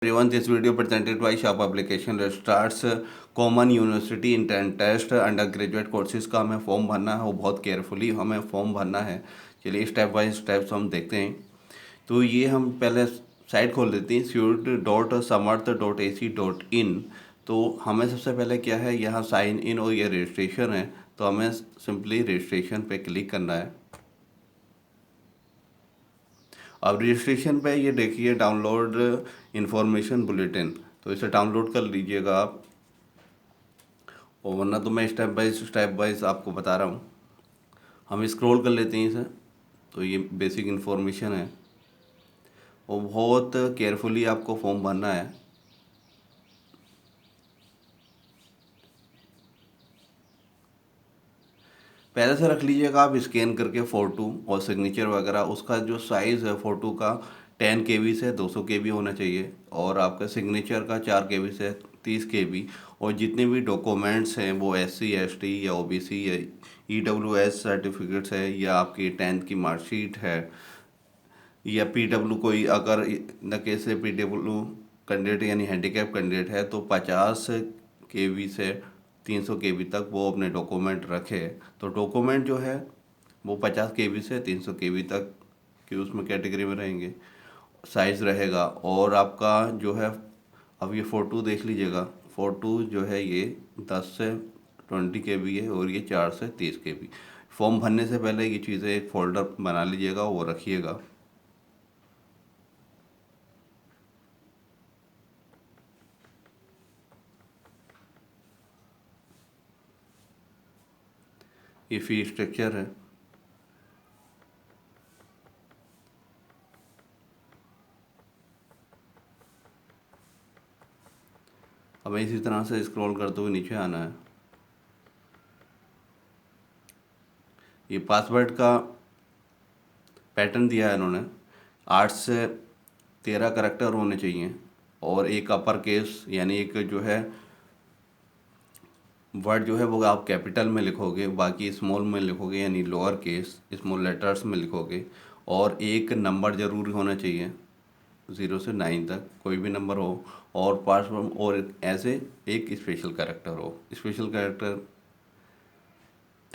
Everyone, this video presented by Sharp Application Starts common university intern test undergraduate courses का हमें form भरना है, वो बहुत केयरफुली हमें फॉर्म भरना है। चलिए स्टेप बाय स्टेप्स हम देखते हैं। तो ये हम पहले साइट खोल देते हैं suit.samarth.ac.in। तो हमें सबसे पहले क्या है, यहाँ साइन इन और ये रजिस्ट्रेशन है, तो हमें सिंपली रजिस्ट्रेशन पे क्लिक करना है। अब रजिस्ट्रेशन पे ये देखिए डाउनलोड इन्फॉर्मेशन बुलेटिन, तो इसे डाउनलोड कर लीजिएगा आप, और वरना तो मैं स्टेप बाय आपको बता रहा हूँ। हम स्क्रॉल कर लेते हैं इसे। तो ये बेसिक इन्फॉर्मेशन है, और बहुत केयरफुली आपको फॉर्म भरना है। पहले से रख लीजिएगा आप स्कैन करके फ़ोटो और सिग्नेचर वगैरह। उसका जो साइज़ है फ़ोटो का 10 KB से 200 KB होना चाहिए, और आपका सिग्नेचर का 4 KB से 30 KB। और जितने भी डॉक्यूमेंट्स हैं वो SC ST या OBC या EWS सर्टिफिकेट्स है, या आपकी 10th की मार्कशीट है, या PW कोई अगर न कैसे PW कैंडिडेट यानी हैंडीकैप कैंडिडेट है तो 50 KB से 300 KB तक वो अपने डॉक्यूमेंट रखे। तो डॉक्यूमेंट जो है वो 50 KB से 300 KB तक की उसमें कैटेगरी में रहेंगे, साइज़ रहेगा। और आपका जो है, अब ये फ़ोटो देख लीजिएगा, फ़ोटो जो है ये 10 से 20 KB है, और ये 4 से 30 KB। फॉर्म भरने से पहले ये चीज़ें एक फ़ोल्डर बना लीजिएगा, वो रखिएगा। ये फी स्ट्रक्चर है। हमें इसी तरह से स्क्रॉल करते हुए नीचे आना है। ये पासवर्ड का पैटर्न दिया है इन्होंने, 8 से 13 करैक्टर होने चाहिए, और एक अपर केस यानी एक जो है वर्ड जो है वो आप कैपिटल में लिखोगे, बाकी स्मॉल में लिखोगे यानी लोअर केस स्मॉल लेटर्स में लिखोगे। और एक नंबर ज़रूर होना चाहिए, 0 से 9 तक कोई भी नंबर हो, और पासवर्ड और ऐसे एक स्पेशल कैरेक्टर हो। स्पेशल कैरेक्टर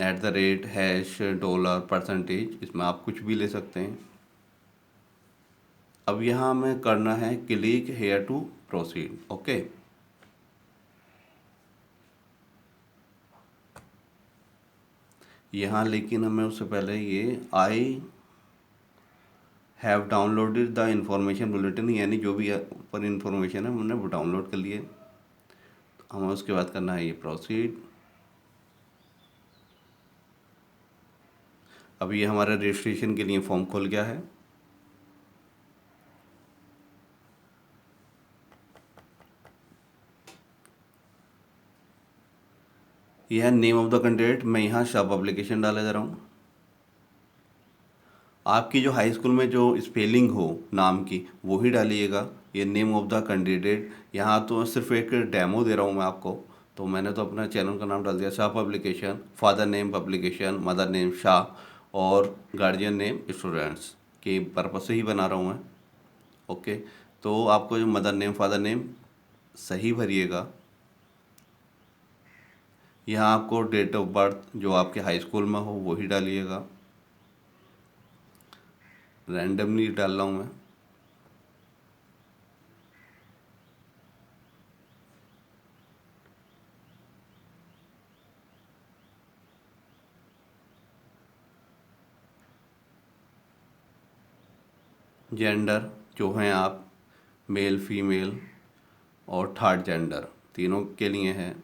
@ $, परसेंटेज, इसमें आप कुछ भी ले सकते हैं। अब यहाँ हमें करना है click here to proceed. Okay, यहाँ लेकिन हमें उससे पहले ये I have downloaded the information bulletin, यानी जो भी ऊपर इंफॉर्मेशन है हमने वो डाउनलोड कर लिए। तो हमें उसके बाद करना है ये प्रोसीड। अब ये हमारा रजिस्ट्रेशन के लिए फॉर्म खुल गया है। यह है नेम ऑफ द कैंडिडेट, मैं यहाँ शॉप एप्लीकेशन डाला जा रहा हूँ। आपकी जो हाई स्कूल में जो स्पेलिंग हो नाम की वो ही डालिएगा। ये नेम ऑफ द कैंडिडेट, यहाँ तो सिर्फ एक डेमो दे रहा हूँ मैं आपको, तो मैंने तो अपना चैनल का नाम डाल दिया Shah publication. Father name publication, mother name Shah, और गार्जियन नेम स्टूडेंट्स के पर्पज़ से ही बना रहा हूँ मैं। ओके, तो आपको जो मदर नेम फादर नेम सही भरिएगा। यहाँ आपको डेट ऑफ बर्थ जो आपके हाई स्कूल में हो वो ही डालिएगा। रैंडमली डाल रहा हूँ मैं। जेंडर जो हैं आप, मेल फीमेल और थर्ड जेंडर तीनों के लिए है।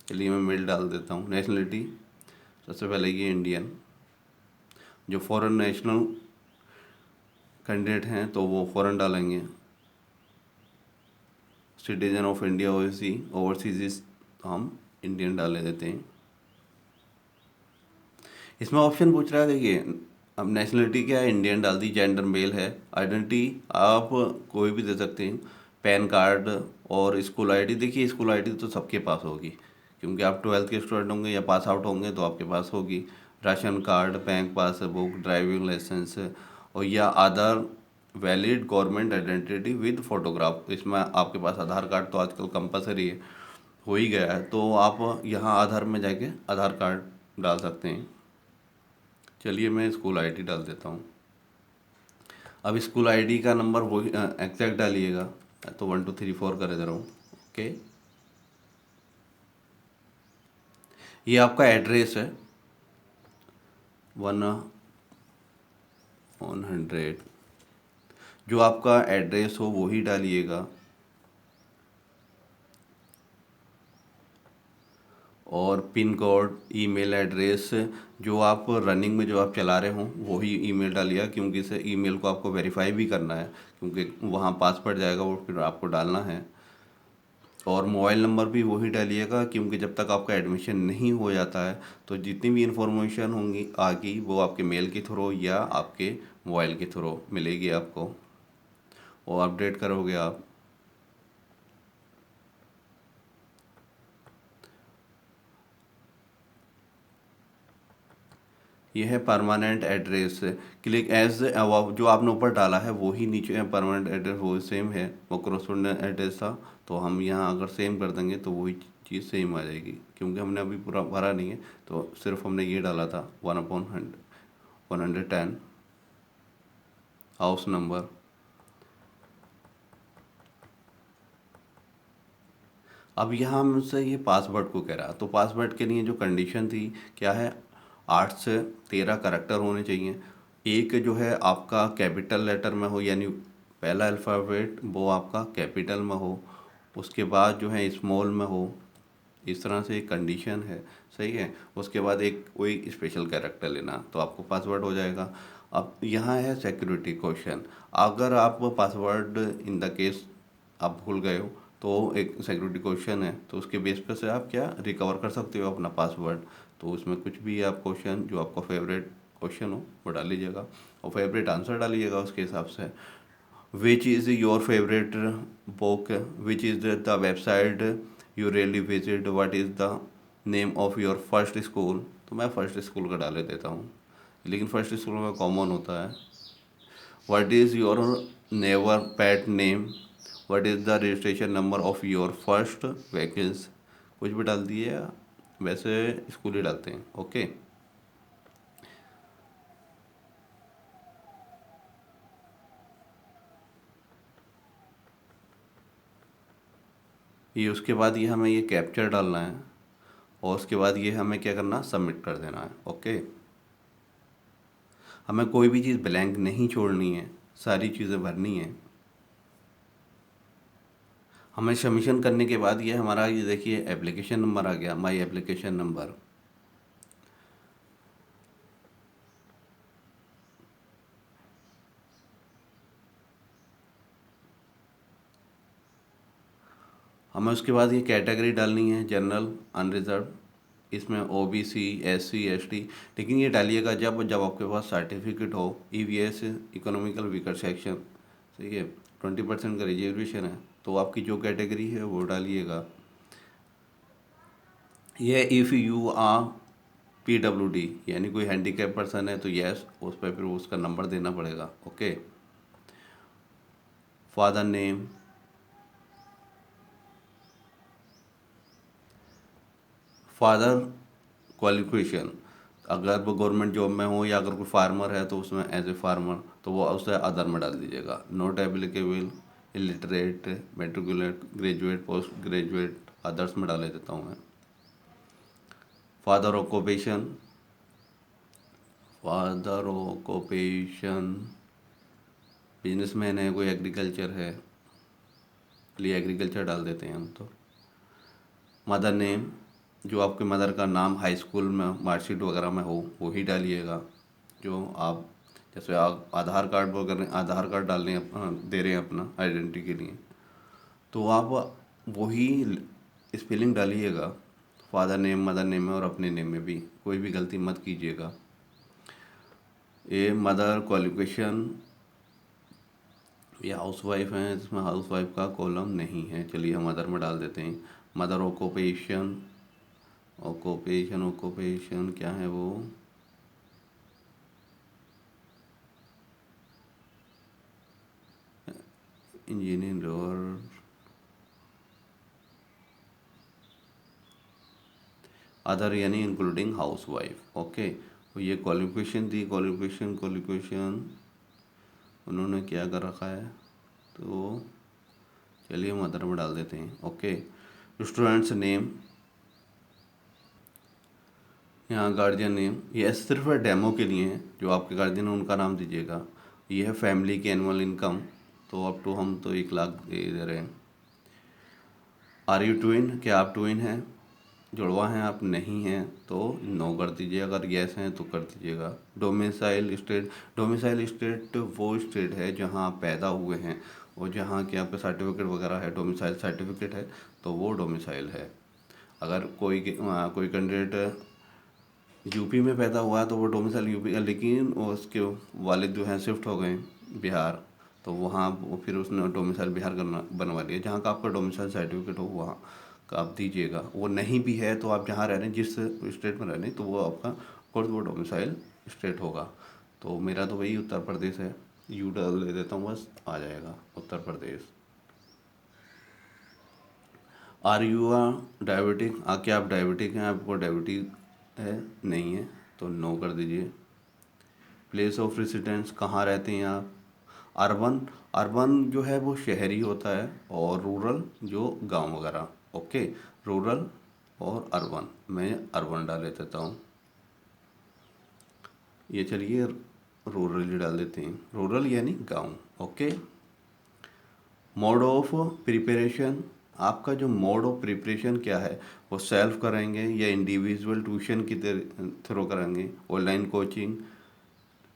चलिए मैं मेल डाल देता हूँ। नेशनलिटी सबसे पहले ये इंडियन। जो फॉरेन नेशनल कैंडिडेट हैं तो वो फॉरेन डालेंगे। सिटीजन ऑफ इंडिया ओवरसीज तो हम इंडियन डाले देते हैं। इसमें ऑप्शन पूछ रहा है, देखिए अब नेशनलिटी क्या है, इंडियन डाल दी, जेंडर मेल है, आइडेंटिटी आप कोई भी दे सकते हैं, पैन कार्ड और स्कूल आईडी। देखिए स्कूल आईडी तो सबके पास होगी, क्योंकि आप 12th के स्टूडेंट होंगे या पास आउट होंगे तो आपके पास होगी। Ration card, bank passbook, driving licence, और या Aadhaar valid government identity with photograph. इसमें आपके पास आधार कार्ड तो आजकल कंपलसरी है, हो ही गया है, तो आप यहाँ आधार में जाके आधार कार्ड डाल सकते हैं। चलिए मैं स्कूल आईडी डाल देता हूँ। अब स्कूल आईडी का नंबर वही एग्जैक्ट डालिएगा, तो 1234 कर दे रहा हूँ। ओके, ये आपका एड्रेस है 100। जो आपका एड्रेस हो वही डालिएगा, और पिन कोड, ईमेल एड्रेस, जो आप रनिंग में जो आप चला रहे हो वही ईमेल डालिएगा, क्योंकि इसे ईमेल को आपको वेरीफाई भी करना है, क्योंकि वहाँ पासवर्ड जाएगा वो फिर आपको डालना है। और मोबाइल नंबर भी वही डालिएगा, क्योंकि जब तक आपका एडमिशन नहीं हो जाता है तो जितनी भी इंफॉर्मेशन होंगी आगे वो आपके मेल के थ्रू या आपके मोबाइल के थ्रू मिलेगी आपको, और अपडेट करोगे आप। यह है permanent address. Click as above, जो आपने ऊपर डाला है वही नीचे परमानेंट एड्रेस वो सेम है, वो कॉरेस्पोंडेंट एड्रेस था, तो हम यहाँ अगर सेम कर देंगे तो वही चीज़ सेम आ जाएगी, क्योंकि हमने अभी पूरा भरा नहीं है, तो सिर्फ हमने ये डाला था 1/110 हाउस नंबर। अब यहाँ हमसे ये पासवर्ड को कह रहा, तो पासवर्ड के लिए जो कंडीशन थी क्या है, 8 से 13 करैक्टर होने चाहिए। एक जो है आपका कैपिटल लेटर में हो, यानी पहला अल्फ़ाबेट वो आपका कैपिटल में हो, उसके बाद जो है स्मॉल में हो, इस तरह से एक कंडीशन है, सही है। उसके बाद एक कोई स्पेशल कैरेक्टर लेना, तो आपको पासवर्ड हो जाएगा। अब यहाँ है सिक्योरिटी क्वेश्चन, अगर आप पासवर्ड इन द केस आप भूल गए हो तो एक सिक्योरिटी क्वेश्चन है, तो उसके बेस पे से आप क्या रिकवर कर सकते हो अपना पासवर्ड। तो उसमें कुछ भी आप क्वेश्चन जो आपका फेवरेट क्वेश्चन हो वो डाल लीजिएगा, और फेवरेट आंसर डालिएगा उसके हिसाब से। Which is your favourite book, which is the website you really visit, what is the name of your first school, तो मैं फर्स्ट स्कूल का डाले देता हूँ, लेकिन फर्स्ट स्कूल में कॉमन होता है। What is your never pet name, what is the registration number of your first vehicles, कुछ भी डाल दिए, वैसे स्कूल ही डालते हैं। ओके, ये उसके बाद ये हमें ये कैप्चर डालना है, और उसके बाद ये हमें क्या करना, सबमिट कर देना है। ओके, हमें कोई भी चीज़ ब्लैंक नहीं छोड़नी है, सारी चीज़ें भरनी है। हमें सबमिशन करने के बाद ये हमारा, ये देखिए एप्लीकेशन नंबर आ गया, माई एप्लीकेशन नंबर। हमें उसके बाद ये कैटेगरी डालनी है, जनरल, अनरिजर्व, इसमें ओबीसी, एससी, एसटी, लेकिन ये डालिएगा जब जब आपके पास सर्टिफिकेट हो, ईवीएस, इकोनॉमिकल वीकर सेक्शन, सही है, 20% का रिजर्वेशन है, तो आपकी जो कैटेगरी है वो डालिएगा। ये इफ़ यू आर पीडब्ल्यूडी, यानी कोई हैंडीकैप पर्सन है तो यस, उस पर फिर उसका नंबर देना पड़ेगा। Okay, father name, father qualification, अगर वो गवर्नमेंट जॉब में हो या अगर कोई फार्मर है तो उसमें एज ए फार्मर, तो वो उसे अदर में डाल दीजिएगा। Not applicable, illiterate, matriculate, graduate, post graduate, others में डाल देता हूँ मैं। Father occupation, father occupation businessman है, कोई एग्रीकल्चर है, लिए एग्रीकल्चर डाल देते हैं हम तो। मदर नेम, जो आपके मदर का नाम हाई स्कूल में मार्कशीट वगैरह में हो वही डालिएगा, जो आप, जैसे आप आधार कार्ड वगैरह, आधार कार्ड डाल रहे हैं, दे रहे हैं अपना आइडेंटिटी के लिए, तो आप वही स्पेलिंग डालिएगा, फादर नेम, मदर नेम में और अपने नेम में भी, कोई भी गलती मत कीजिएगा। ये मदर क्वालिफिकेशन, ये हाउस वाइफ हैं, इसमें हाउस वाइफ का कॉलम नहीं है, चलिए हम मदर में डाल देते हैं। मदर ऑक्यूपेशन, ऑक्यूपेशन क्या है वो, इंजीनियर और अदर यानी इंक्लूडिंग हाउस वाइफ। ओके, तो ये क्वालिफिकेशन थी। क्वालिफिकेशन उन्होंने क्या कर रखा है, तो चलिए हम अदर में डाल देते हैं। ओके, स्टूडेंट्स नेम, यहाँ गार्जियन नेम, ये सिर्फ डेमो के लिए है, जो आपके गार्जियन है उनका नाम दीजिएगा। ये है फैमिली की एनुअल इनकम, तो अप टू हम तो 1 लाख दे रहे हैं। आर यू ट्विन, क्या आप ट्विन हैं, जुड़वा हैं आप, नहीं हैं तो नो कर दीजिए, अगर यस हैं तो कर दीजिएगा। डोमिसाइल स्टेट, डोमिसाइल स्टेट वो स्टेट है जहाँ आप पैदा हुए हैं और जहाँ के आपका सर्टिफिकेट वगैरह है, डोमिसाइल सर्टिफिकेट है, तो वो डोमिसाइल है। अगर कोई कैंडिडेट यूपी में पैदा हुआ है तो वो डोमिसाइल यूपी का, लेकिन उसके वालिद जो हैं शिफ्ट हो गए बिहार, तो वहाँ वो फिर उसने डोमिसाइल बिहार करना बनवा लिया। जहाँ का आपका डोमिसाइल सर्टिफिकेट हो वहाँ का आप दीजिएगा। वो नहीं भी है तो आप जहाँ रह रहे हैं, जिस स्टेट में रह रहे हैं, तो वो आपका खुद वो डोमिसाइल स्टेट होगा। तो मेरा तो वही उत्तर प्रदेश है, यू डाल दे देता हूँ, बस आ जाएगा उत्तर Pradesh. Are you uh diabetic, क्या आप डायबिटिक हैं, आपको डायबिटिक है, नहीं है तो नो कर दीजिए। प्लेस ऑफ रेसिडेंस, कहाँ रहते हैं आप। अर्बन, अर्बन जो है वो शहरी होता है और रूरल जो गांव वगैरह। ओके, रूरल और अर्बन, मैं अर्बन डाल देता हूँ। ये चलिए रूरल ही डाल देते हैं, रूरल यानी गांव। ओके, मोड ऑफ प्रिपरेशन, आपका जो मोड ऑफ प्रिपरेशन क्या है, वो सेल्फ करेंगे या इंडिविजुअल ट्यूशन की थ्रू करेंगे, online coaching,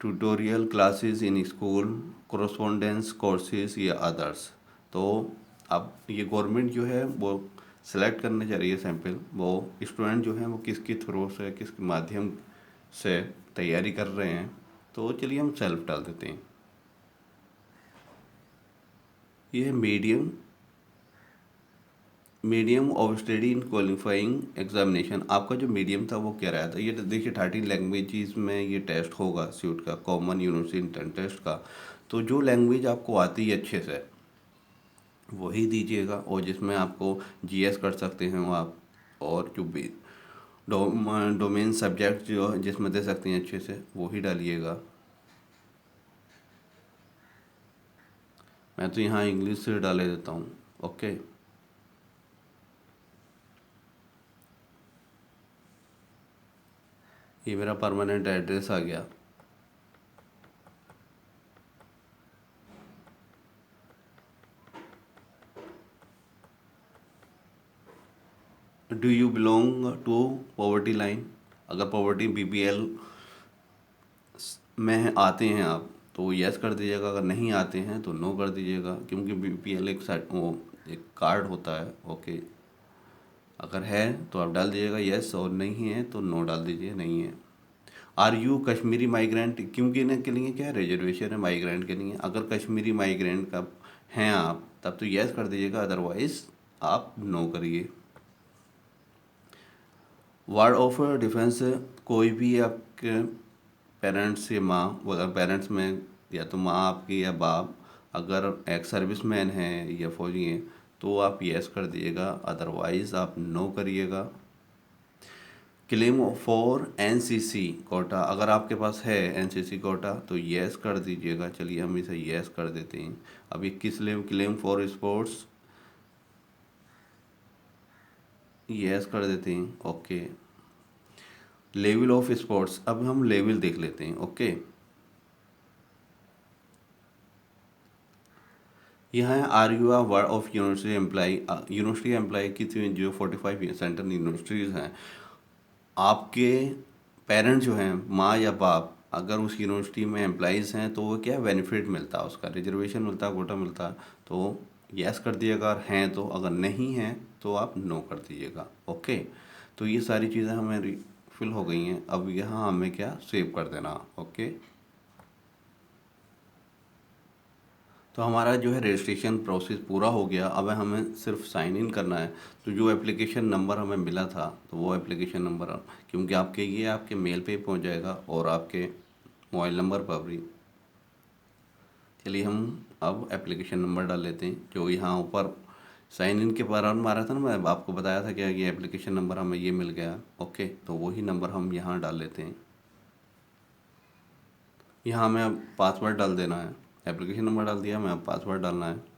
tutorial classes in school, correspondence courses या अदर्स। तो अब ये गवर्नमेंट जो है वो सिलेक्ट करने जा रही है सैम्पल, वो स्टूडेंट जो हैं वो किसके थ्रू से, किस माध्यम से तैयारी कर रहे हैं, तो चलिए हम सेल्फ डाल देते हैं। ये medium, medium of study in qualifying examination, आपका जो मीडियम था वो क्या रहा था। ये देखिए 13 लैंग्वेजेस में ये टेस्ट होगा स्यूट का, कॉमन यूनिवर्सिटी इंटर्न टेस्ट का। तो जो लैंग्वेज आपको आती है अच्छे से वही दीजिएगा, और जिसमें आपको जीएस कर सकते हैं वो आप, और जो भी डोमेन सब्जेक्ट जो जिसमें दे सकते हैं अच्छे से वही डालिएगा। मैं तो यहाँ इंग्लिश से डाले देता हूँ। ओके, ये मेरा परमानेंट एड्रेस आ गया। Do you belong to poverty line, अगर पॉवर्टी बीपीएल में आते हैं आप तो यस कर दीजिएगा, अगर नहीं आते हैं तो नो कर दीजिएगा, क्योंकि बीपीएल एक वो एक कार्ड होता है। ओके, अगर है तो आप डाल दीजिएगा यस, और नहीं है तो नो डाल दीजिए, नहीं है। आर यू कश्मीरी माइग्रेंट, क्योंकि इनके लिए क्या है, रिजर्वेशन है माइग्रेंट के लिए। अगर कश्मीरी माइग्रेंट का हैं आप तब तो यस कर दीजिएगा, अदरवाइज आप नो करिए। वार्ड ऑफ डिफेंस, कोई भी आपके पेरेंट्स या माँ, अगर पेरेंट्स में या तो माँ आपकी या बाप अगर एक्स सर्विसमैन हैं या फौजी हैं तो आप यस कर दीजिएगा, अदरवाइज़ आप नो करिएगा। क्लेम फॉर एनसीसी कोटा, अगर आपके पास है एनसीसी कोटा तो यस कर दीजिएगा। चलिए हम इसे यस कर देते हैं। अब 21 क्लेम फॉर स्पोर्ट्स, यस कर देते हैं। ओके, लेवल ऑफ स्पोर्ट्स, अब हम लेवल देख लेते हैं। ओके, यहाँ है are you are ward of university employee, university employee की जो 45 सेंट्रल यूनिवर्सिटीज़ हैं, आपके पेरेंट्स जो हैं माँ या बाप अगर उस यूनिवर्सिटी में एम्प्लॉइज़ हैं तो वो क्या बेनिफिट मिलता है, उसका रिजर्वेशन मिलता है, कोटा मिलता है। तो यस कर दीजिएगा अगर हैं तो, अगर नहीं हैं तो आप नो कर दीजिएगा। ओके, तो ये सारी चीज़ें हमें फिल हो गई हैं। अब यहाँ हमें क्या सेव कर देना। ओके, तो हमारा जो है रजिस्ट्रेशन प्रोसेस पूरा हो गया। अब हमें सिर्फ साइन इन करना है। तो जो एप्लीकेशन नंबर हमें मिला था तो वो एप्लीकेशन नंबर, क्योंकि आपके ये आपके मेल पे पहुंच जाएगा और आपके मोबाइल नंबर पर भी। चलिए हम अब एप्लीकेशन नंबर डाल लेते हैं, जो यहाँ ऊपर साइन इन के दौरान मारा था ना, मैं आपको बताया था कि ये एप्लीकेशन नंबर हमें ये मिल गया। ओके, तो वही नंबर हम यहाँ डाल लेते हैं। यहाँ हमें पासवर्ड डाल देना है। एप्लीकेशन नंबर डाल दिया, हमें अब पासवर्ड डालना है।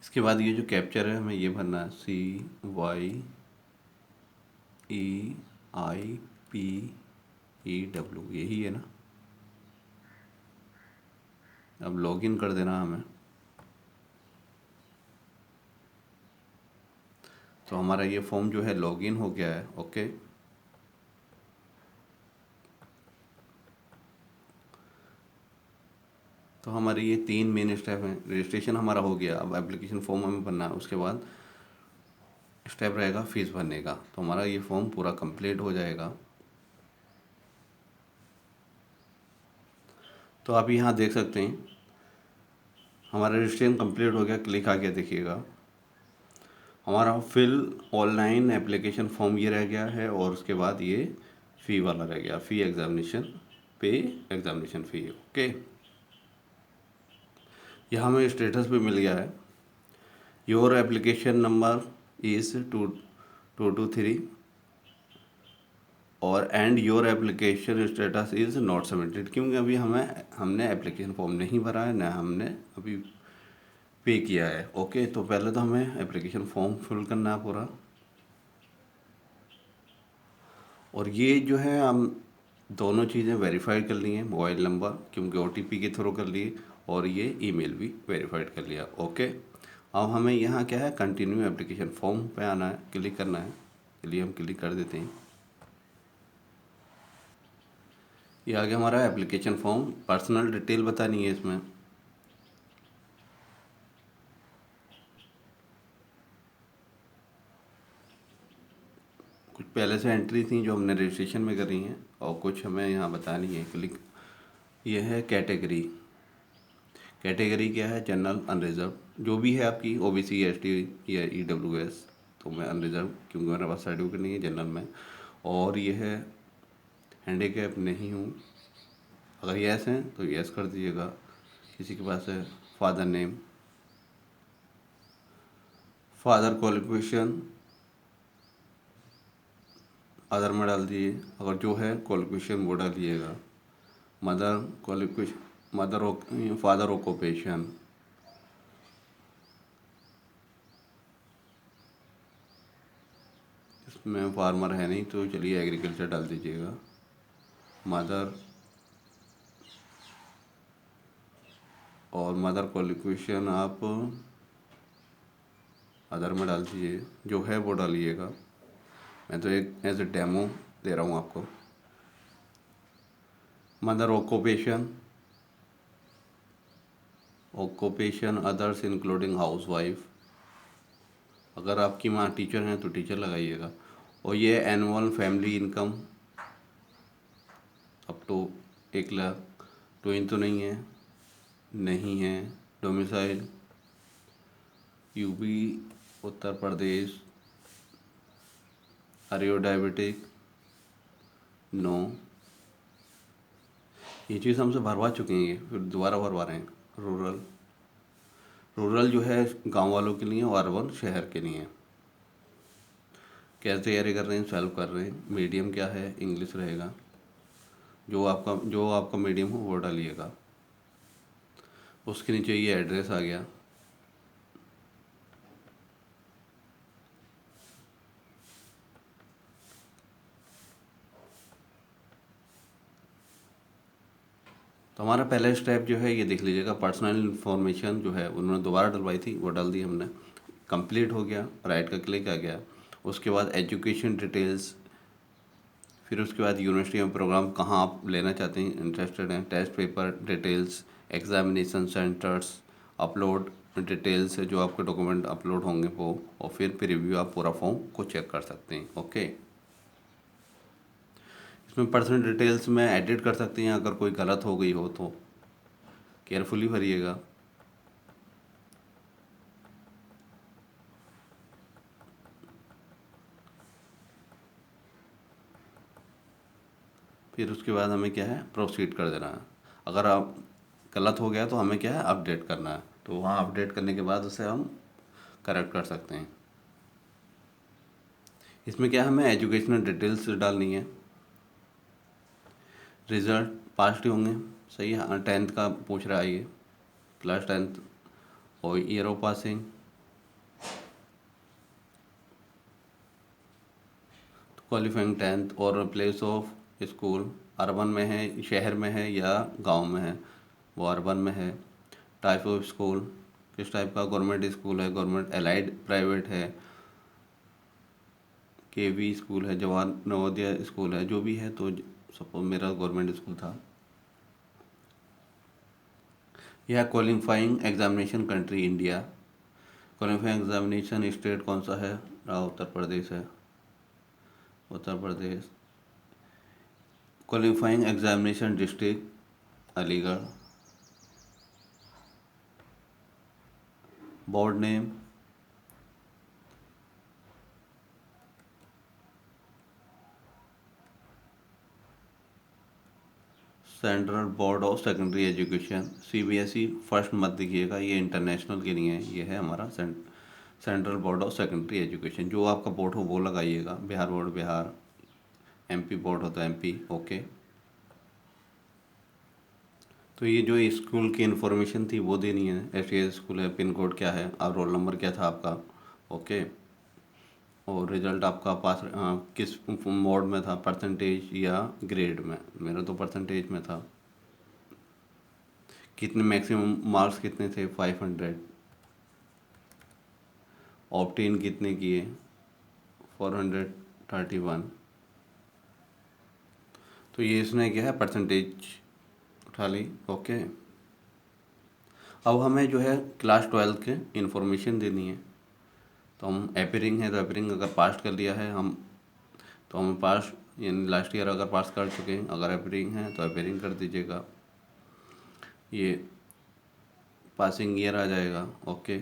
इसके बाद ये जो कैप्चर है हमें ये भरना है, CYEIPEW, यही है ना। अब लॉगिन कर देना हमें। तो हमारा ये फॉर्म जो है लॉगिन हो गया है। ओके, तो हमारे ये 3 मेन स्टेप हैं। रजिस्ट्रेशन हमारा हो गया, अब एप्लीकेशन फॉर्म हमें भरना है। उसके बाद स्टेप रहेगा फीस भरने का। तो हमारा ये फॉर्म पूरा कंप्लीट हो जाएगा। तो आप यहाँ देख सकते हैं हमारा रजिस्ट्रेशन कंप्लीट हो गया। क्लिक आ गया, देखिएगा हमारा फिल ऑनलाइन एप्लीकेशन फॉर्म ये रह गया है, और उसके बाद ये फ़ी वाला रह गया, फ़ी एग्ज़ामिनेशन, पे एग्ज़ामिनेशन फ़ी। ओके, यहाँ हमें स्टेटस भी मिल गया है। योर एप्लीकेशन नंबर इज़ 223 और and your application status is not submitted, क्योंकि अभी हमने एप्लीकेशन फॉर्म नहीं भरा है, ना हमने अभी पे किया है। ओके, तो पहले तो हमें एप्लीकेशन फॉर्म फिल करना है पूरा। और ये जो है हम दोनों चीज़ें वेरीफाइड कर ली हैं, मोबाइल नंबर क्योंकि OTP के थ्रू कर लिए, और ये ईमेल भी वेरीफाइड कर लिया। ओके, अब हमें यहाँ क्या है, कंटिन्यू एप्लीकेशन फॉर्म पे आना है, क्लिक करना है। चलिए हम क्लिक कर देते हैं। ये आगे हमारा एप्लीकेशन फॉर्म, पर्सनल डिटेल बतानी है इसमें। कुछ पहले से एंट्री थी जो हमने रजिस्ट्रेशन में करी हैं, और कुछ हमें यहाँ बतानी है। क्लिक, ये है कैटेगरी। कैटेगरी क्या है, जनरल, अनरिजर्व, जो भी है आपकी, OBC, ST या EWS। तो मैं अनरिजर्व, क्योंकि मेरे पास सर्टिफिकेट नहीं है जनरल में। और ये है हैंडीकैप नहीं हूँ, अगर यस हैं तो यस कर दीजिएगा। किसी के पास है father name, father qualification other में डाल दिए, अगर जो है क्वालिफिकेशन वो डालिएगा। मदर क्वालिफिकेशन, फादर ऑक्यूपेशन, इसमें फार्मर है नहीं तो चलिए एग्रीकल्चर डाल दीजिएगा। मदर और मदर क्वालिफिकेशन आप अदर में डाल दीजिए, जो है वो डालिएगा। मैं तो एक एज ए डेमो दे रहा हूँ आपको। Mother occupation others including house wife, अगर आपकी माँ टीचर हैं तो टीचर लगाइएगा। और ये annual family income up to 1 lakh, twin तो नहीं है, नहीं है। Domicile UP, Uttar Pradesh. Are you diabetic, no. ये चीज़ हमसे भरवा चुके हैं, ये फिर दोबारा भरवा रहे हैं। रूरल जो है गांव वालों के लिए, और अर्बन शहर के लिए। कैसे तैयारी कर रहे हैं, सॉल्व कर रहे हैं। मीडियम क्या है, इंग्लिश रहेगा। जो आपका मीडियम हो वो डालिएगा। उसके नीचे ये एड्रेस आ गया। तो हमारा पहला स्टेप जो है ये देख लीजिएगा, पर्सनल इन्फॉर्मेशन जो है उन्होंने दोबारा डलवाई थी, वो डाल दी हमने। कंप्लीट हो गया, राइट का क्लिक आ गया। उसके बाद एजुकेशन डिटेल्स, फिर उसके बाद यूनिवर्सिटी में प्रोग्राम कहाँ आप लेना चाहते हैं, इंटरेस्टेड हैं, test paper details, examination centres, upload details जो आपके डॉक्यूमेंट अपलोड होंगे वो, और फिर प्रीव्यू आप पूरा फॉर्म को चेक कर सकते हैं। ओके, इसमें पर्सनल डिटेल्स में एडिट कर सकते हैं अगर कोई गलत हो गई हो तो। केयरफुली भरिएगा। फिर उसके बाद हमें क्या है, प्रोसीड कर देना है। अगर आप गलत हो गया तो हमें क्या है, अपडेट करना है। तो वहाँ अपडेट करने के बाद उसे हम करेक्ट कर सकते हैं। इसमें क्या हमें एजुकेशनल डिटेल्स डालनी है। रिज़ल्ट पास ही होंगे, सही है। 10th का पूछ रहा है ये, क्लास 10th और year of passing. Qualifying 10th और प्लेस ऑफ स्कूल, अर्बन में है, शहर में है या गांव में है, वो अर्बन में है। टाइप ऑफ स्कूल, किस टाइप का, गवर्नमेंट स्कूल है, गवर्नमेंट एलाइड प्राइवेट है, केवी स्कूल है, जवाहर नवोदय स्कूल है, जो भी है। तो सपोज मेरा गवर्नमेंट स्कूल था। यह qualifying examination country India, qualifying examination state कौन सा है, उत्तर प्रदेश है, Uttar Pradesh. Qualifying examination district Aligarh. Board name central board of secondary education, CBSE first मत दिखिएगा, ये इंटरनेशनल के लिए है, ये है हमारा central board of secondary education. जो आपका बोर्ड हो वो लगाइएगा, Bihar board Bihar, MP board हो तो एमपी, ओके। तो ये जो स्कूल की इन्फॉर्मेशन थी वो देनी है, ऐसे स्कूल है, पिन कोड क्या है और रोल नंबर क्या था आपका, ओके। और रिजल्ट आपका पास किस मोड में था, परसेंटेज या ग्रेड में, मेरा तो परसेंटेज में था। कितने मैक्सिमम मार्क्स कितने थे, 500। ऑप्टेन कितने किए, 431। तो ये इसने क्या है, परसेंटेज उठा ली, ओके। अब हमें जो है क्लास 12 के इंफॉर्मेशन देनी है। तो हम एपीरिंग है तो एपीरिंग अगर पास कर लिया है हम, तो हम पास, यानी लास्ट ईयर अगर पास कर चुके हैं, अगर एपीरिंग है तो एपीरिंग कर दीजिएगा, ये पासिंग ईयर आ जाएगा, ओके।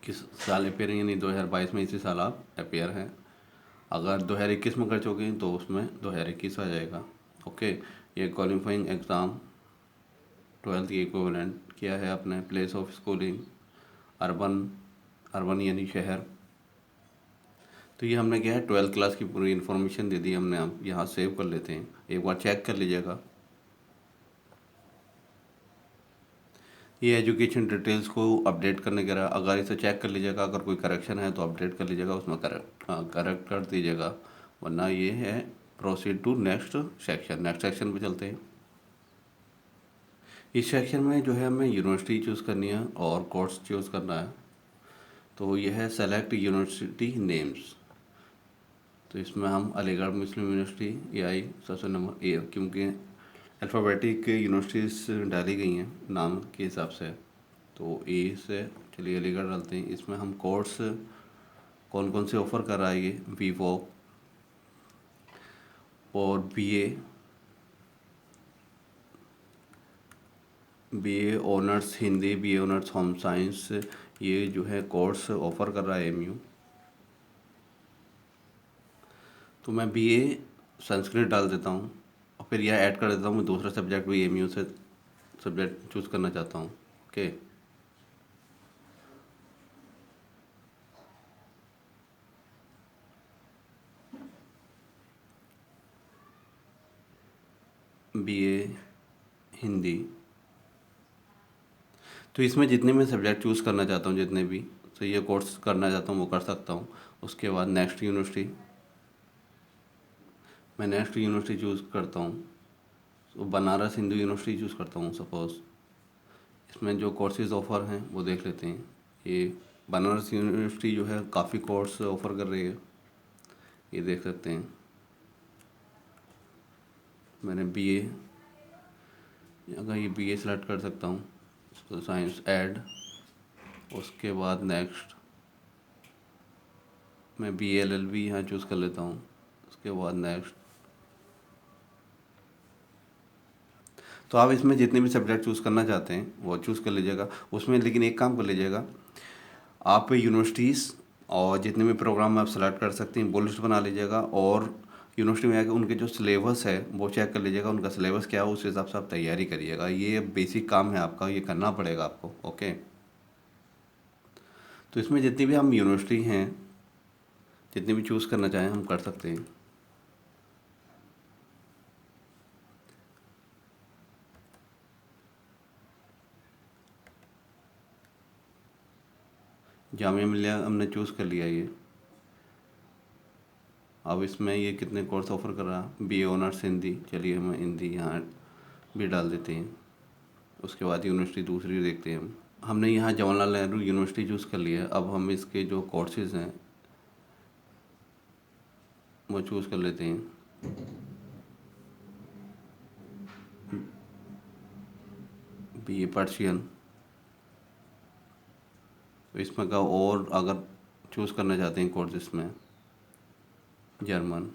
किस साल एपीयरिंग, यानी 2022 में, इसी साल आप अपेयर हैं। अगर 2021 में कर चुके हैं तो उसमें 2021 आ जाएगा, ओके। ये क्वालिफाइंग एग्ज़ाम 12th की इक्विवेलेंट किया है आपने, place of schooling urban, urban यानी शहर। तो ये हमने क्या है, 12th क्लास की पूरी इन्फॉर्मेशन दे दी हमने। आप यहाँ सेव कर लेते हैं, एक बार चेक कर लीजिएगा। ये एजुकेशन डिटेल्स को अपडेट करने के रहा, अगर इसे चेक कर लीजिएगा, अगर कोई करेक्शन है तो अपडेट कर लीजिएगा, उसमें करेक्ट कर दीजिएगा, वरना ये है proceed to next section. Next section पे चलते हैं। इस सेक्शन में जो है हमें यूनिवर्सिटी चूज़ करनी है और कोर्स चूज़ करना है। तो यह है सेलेक्ट यूनिवर्सिटी नेम्स। तो इसमें हम अलीगढ़ मुस्लिम यूनिवर्सिटी, आई सबसे नंबर ए, क्योंकि अल्फ़ाबेटिक यूनिवर्सिटीज़ डाली गई हैं नाम के हिसाब से। तो ए से चलिए अलीगढ़ डालते हैं। इसमें हम कोर्स कौन कौन से ऑफ़र कर रहा है, ये वीवॉक और BA honours Hindi, BA honours home science, ये जो है कोर्स ऑफ़र कर रहा है एमयू। तो मैं बीए संस्कृत डाल देता हूँ और फिर यह ऐड कर देता हूँ, मैं दूसरा सब्जेक्ट भी एमयू से सब्जेक्ट चूज़ करना चाहता हूँ, ओके। बीए हिंदी। तो इसमें जितने मैं सब्जेक्ट चूज़ करना चाहता हूँ, जितने भी, तो ये कोर्स करना चाहता हूँ वो कर सकता हूँ। उसके बाद नेक्स्ट यूनिवर्सिटी, मैं नेक्स्ट यूनिवर्सिटी चूज़ करता हूँ। तो बनारस हिंदू यूनिवर्सिटी चूज़ करता हूँ सपोज़। इसमें जो कोर्सेज़ ऑफ़र हैं वो देख लेते हैं। ये बनारस यूनिवर्सिटी जो है काफ़ी कोर्स ऑफ़र कर रही है, ये देख सकते हैं। मैंने बीए, अगर ये बीए सेलेक्ट कर सकता हूँ तो साइंस ऐड, उसके बाद नेक्स्ट मैं BLLB यहाँ चूज़ कर लेता हूँ। उसके बाद नेक्स्ट, तो आप इसमें जितने भी सब्जेक्ट चूज़ करना चाहते हैं वो चूज़ कर लीजिएगा उसमें, लेकिन एक काम कर लीजिएगा, आप यूनिवर्सिटीज़ और जितने भी प्रोग्राम आप सेलेक्ट कर सकते हैं वो लिस्ट बना लीजिएगा, और यूनिवर्सिटी में आके उनके जो सिलेबस है वो चेक कर लीजिएगा, उनका सिलेबस क्या है उस हिसाब से आप तैयारी करिएगा। ये बेसिक काम है आपका, ये करना पड़ेगा आपको। ओके, तो इसमें जितनी भी हम यूनिवर्सिटी हैं, जितनी भी चूज़ करना चाहें हम कर सकते हैं। जामिया मिलिया हमने चूज़ कर लिया ये। अब इसमें ये कितने कोर्स ऑफर कर रहा है, बी ए ऑनर्स हिंदी, चलिए हम हिंदी यहाँ भी डाल देते हैं। उसके बाद यूनिवर्सिटी दूसरी देखते हैं हम। हमने यहाँ जवाहरलाल नेहरू यूनिवर्सिटी चूज़ कर लिया है। अब हम इसके जो कोर्सेज़ हैं वो चूज़ कर लेते हैं। बी ए पर्शियन, तो इसमें का और अगर चूज़ करना चाहते हैं कोर्स इसमें जर्मन,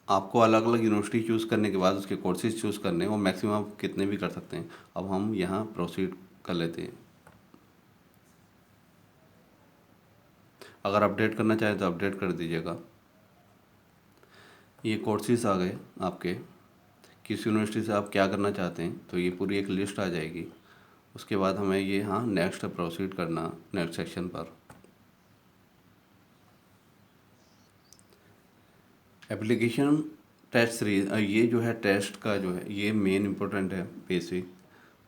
आपको अलग अलग यूनिवर्सिटी चूज़ करने के बाद उसके कोर्सेज चूज़ करने हैं, और मैक्सिमम आप कितने भी कर सकते हैं। अब हम यहाँ प्रोसीड कर लेते हैं। अगर अपडेट करना चाहें तो अपडेट कर दीजिएगा। ये कोर्सेज आ गए आपके, किस यूनिवर्सिटी से आप क्या करना चाहते हैं, तो ये पूरी एक लिस्ट आ जाएगी। उसके बाद हमें ये हाँ नेक्स्ट प्रोसीड करना, नेक्स्ट सेक्शन पर। एप्लीकेशन टेस्ट सीरीज, ये जो है टेस्ट का जो है ये मेन इंपॉर्टेंट है, बेसिक।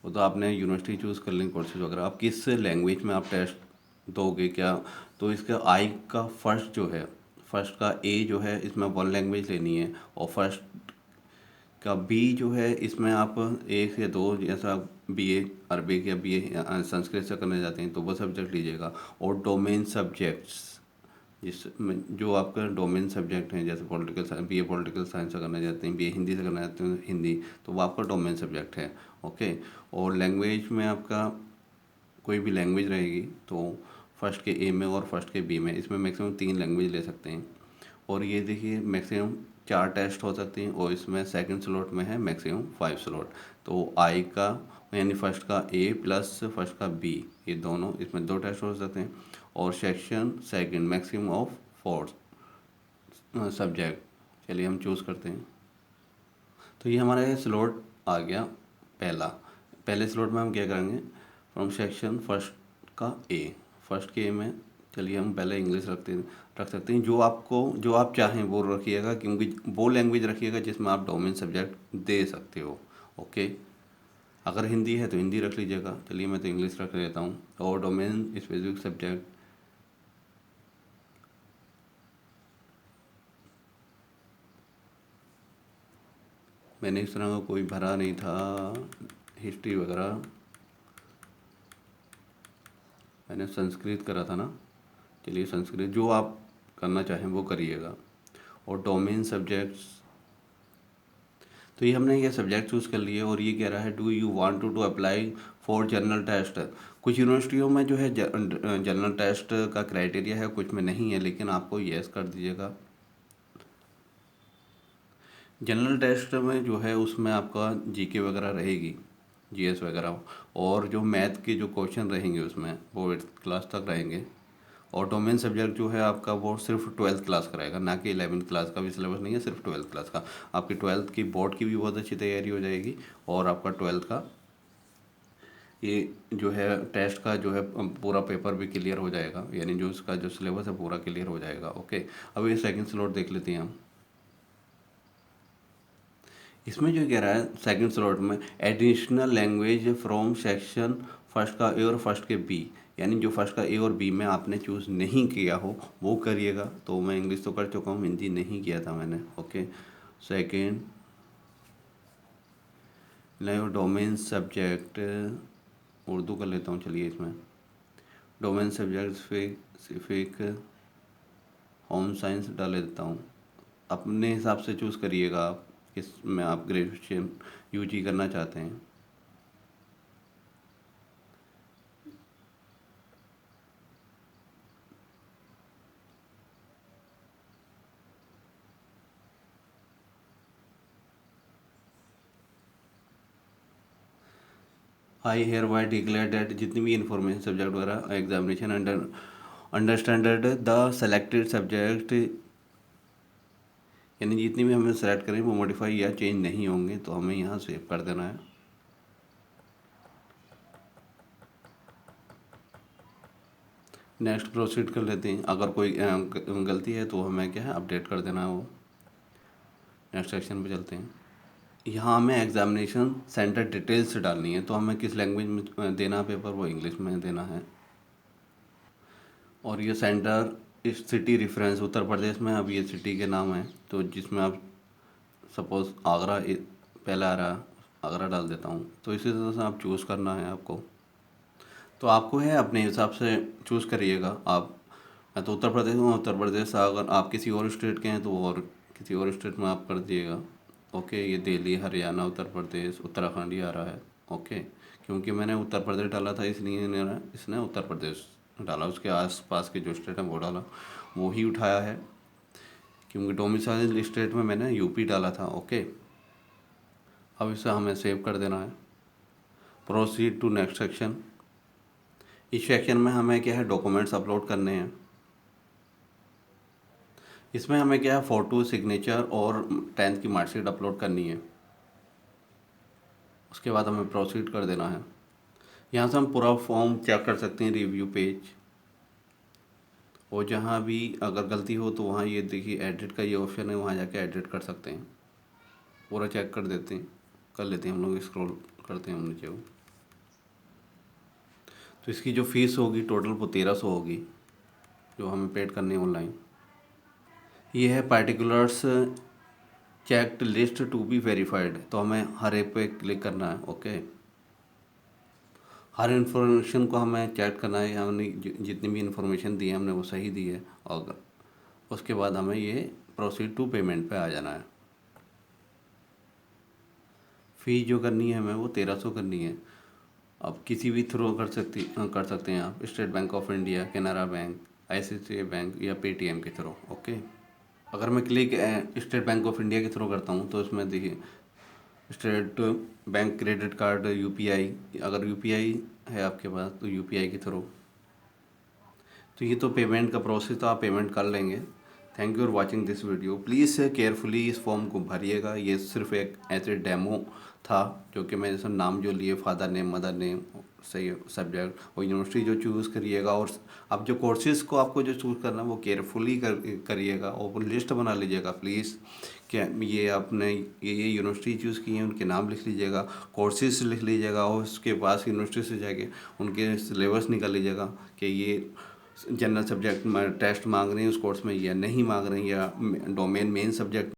वो तो आपने यूनिवर्सिटी चूज़ कर लें, कोर्सेज वगैरह, आप किस लैंग्वेज में आप टेस्ट दोगे क्या। तो इसका आई का फर्स्ट जो है, फर्स्ट का ए जो है इसमें वन लैंग्वेज लेनी है, और फर्स्ट का बी जो है इसमें आप एक या दो, जैसा बीए अरबिक या बीए संस्कृत से करने जाते हैं तो वो सब्जेक्ट लीजिएगा। और डोमेन सब्जेक्ट्स, जिसमें जो आपका डोमेन सब्जेक्ट हैं, जैसे political science, BA political science से करना चाहते हैं, बीए हिंदी से करना चाहते हैं हिंदी, तो वो आपका डोमेन सब्जेक्ट है। ओके, और लैंग्वेज में आपका कोई भी लैंग्वेज रहेगी तो फर्स्ट के ए में और फर्स्ट के बी में, इसमें मैक्सिमम 3 लैंग्वेज ले सकते हैं। और ये देखिए मैक्सिमम 4 टेस्ट हो सकते हैं, और इसमें सेकंड स्लॉट में है मैक्सिमम 5 स्लॉट। तो आई का यानी फर्स्ट का ए प्लस फर्स्ट का बी, ये दोनों इसमें 2 टेस्ट हो सकते हैं। और section second maximum of 4 subject, चलिए हम चूज़ करते हैं। तो ये हमारा ये स्लॉट आ गया पहला। पहले स्लॉट में हम क्या करेंगे, फ्रॉम सेक्शन फर्स्ट का ए, फर्स्ट के ए में चलिए हम पहले इंग्लिश रख सकते हैं। जो आपको जो आप चाहें वो रखिएगा, क्योंकि वो लैंग्वेज रखिएगा जिसमें आप डोमेन सब्जेक्ट दे सकते हो। ओके, अगर हिंदी है तो हिंदी रख लीजिएगा, चलिए मैं तो इंग्लिश रख लेता हूँ। और डोमेन स्पेसिफिक सब्जेक्ट, मैंने इस तरह का कोई भरा नहीं था, हिस्ट्री वगैरह मैंने संस्कृत करा था ना, चलिए संस्कृत, जो आप करना चाहें वो करिएगा। और डोमेन सब्जेक्ट्स, तो ये हमने ये सब्जेक्ट चूज़ कर लिए, और ये कह रहा है do you want to apply for general test. कुछ यूनिवर्सिटियों में जो है जनरल टेस्ट का क्राइटेरिया है, कुछ में नहीं है, लेकिन आपको येस कर दीजिएगा। जनरल टेस्ट में जो है उसमें आपका जीके वगैरह रहेगी, जीएस वगैरह, और जो मैथ के जो क्वेश्चन रहेंगे उसमें वो 8th क्लास तक रहेंगे। और डोमेन सब्जेक्ट जो है आपका वो सिर्फ 12th क्लास का रहेगा, ना कि 11th क्लास का भी सिलेबस नहीं है, सिर्फ 12th क्लास का। आपकी 12th की बोर्ड की भी बहुत अच्छी तैयारी हो जाएगी, और आपका 12th का ये जो है टेस्ट का जो है पूरा पेपर भी क्लियर हो जाएगा, यानी जो उसका जो सिलेबस है पूरा क्लियर हो जाएगा। ओके, अब ये सेकंड स्लॉट देख लेते हैं हम। इसमें जो कह रहा है सेकंड स्लॉट में additional language from section first का ए और फर्स्ट के बी, यानी जो फर्स्ट का ए और बी में आपने चूज़ नहीं किया हो वो करिएगा। तो मैं इंग्लिश तो कर चुका हूँ, हिंदी नहीं किया था मैंने। Okay, second domain subject, Urdu कर लेता हूँ चलिए इसमें। Domain subject specific home science डाल देता हूँ, अपने हिसाब से चूज़ करिएगा आप किस में आप ग्रेजुएशन यूजी करना चाहते हैं। आई हेयर बाय डिक्लेयर दैट जितनी भी इंफॉर्मेशन सब्जेक्ट वगैरह एग्जामिनेशन अंडरस्टैंडर्ड द सेलेक्टेड सब्जेक्ट, यानी जितनी भी हमें सेलेक्ट करें वो मॉडिफाई या चेंज नहीं होंगे, तो हमें यहाँ सेव कर देना है। नेक्स्ट प्रोसीड कर लेते हैं। अगर कोई गलती है तो हमें क्या है अपडेट कर देना है वो। नेक्स्ट सेक्शन पे चलते हैं। यहाँ हमें एग्जामिनेशन सेंटर डिटेल्स डालनी है, तो हमें किस लैंग्वेज में देना है पेपर, वो इंग्लिश में देना है। और ये सेंटर इस सिटी रेफरेंस उत्तर प्रदेश में, अब ये सिटी के नाम है, तो जिसमें आप सपोज़ आगरा पहले आ रहा है, आगरा डाल देता हूँ। तो इसी तरह से आप चूज़ करना है आपको, तो आपको है अपने हिसाब से चूज़ करिएगा आप। मैं तो उत्तर प्रदेश हूँ, उत्तर प्रदेश से अगर आप किसी और स्टेट के हैं तो और किसी और स्टेट में आप कर दिएगा। ओके, ये दिल्ली, हरियाणा, उत्तर प्रदेश, उत्तराखंड ही आ रहा है। ओके, क्योंकि मैंने उत्तर प्रदेश डाला था इसलिए इसने उत्तर प्रदेश डाला, उसके आसपास के जो स्टेट हैं वो डाला, वो ही उठाया है, क्योंकि डोमिसाइल स्टेट में मैंने यूपी डाला था। ओके, अब इसे हमें सेव कर देना है। Proceed to next section. इस सेक्शन में हमें क्या है डॉक्यूमेंट्स अपलोड करने हैं। इसमें हमें क्या है फ़ोटो, सिग्नेचर और 10th की मार्कशीट अपलोड करनी है। उसके बाद हमें प्रोसीड कर देना है। यहाँ से हम पूरा फॉर्म चेक कर सकते हैं, रिव्यू पेज, और जहाँ भी अगर गलती हो तो वहाँ ये देखिए एडिट का ये ऑप्शन है, वहाँ जाके एडिट कर सकते हैं। पूरा चेक कर देते हैं, कर लेते हैं हम लोग, स्क्रॉल करते हैं हम नीचे को। तो इसकी जो फ़ीस होगी टोटल वो 1300 होगी, जो हमें पेड करनी है ऑनलाइन। ये है particulars checked list to be verified, तो हमें हर एक पे क्लिक करना है। ओके, हर इन्फॉर्मेशन को हमें चेक करना है, हमने जितनी भी इन्फॉर्मेशन दी है हमने वो सही दी है, और उसके बाद हमें ये प्रोसीड टू पेमेंट पे आ जाना है। फ़ीस जो करनी है हमें वो 1300 करनी है। अब किसी भी थ्रू कर सकते हैं आप, state bank of India, Canara bank, ICICI bank या पेटीएम के थ्रू। ओके, अगर मैं click state bank of India के थ्रू करता हूँ तो इसमें देखिए state bank credit card, UPI, अगर यूपीआई है आपके पास तो यूपीआई के थ्रू। तो ये तो पेमेंट का प्रोसेस, तो आप पेमेंट कर लेंगे। Thank you for watching this video. Please carefully इस फॉर्म को भरिएगा। ये सिर्फ एक ऐसे डेमो था, जो कि मैं जैसे नाम जो लिए, फादर नेम, मदर नेम, सही सब्जेक्ट और यूनिवर्सिटी जो चूज़ करिएगा, और अब जो कोर्सेज़ को आपको जो चूज़ करना है वो केयरफुली करिएगा, और लिस्ट बना लीजिएगा प्लीज़। क्या ये आपने ये यूनिवर्सिटी चूज़ की है उनके नाम लिख लीजिएगा, कोर्सेज लिख लीजिएगा, और उसके पास यूनिवर्सिटी से जाके उनके सिलेबस निकाल लीजिएगा कि ये जनरल सब्जेक्ट में टेस्ट मांग रहे हैं उस कोर्स में, या नहीं मांग रहे हैं, या डोमेन मेन सब्जेक्ट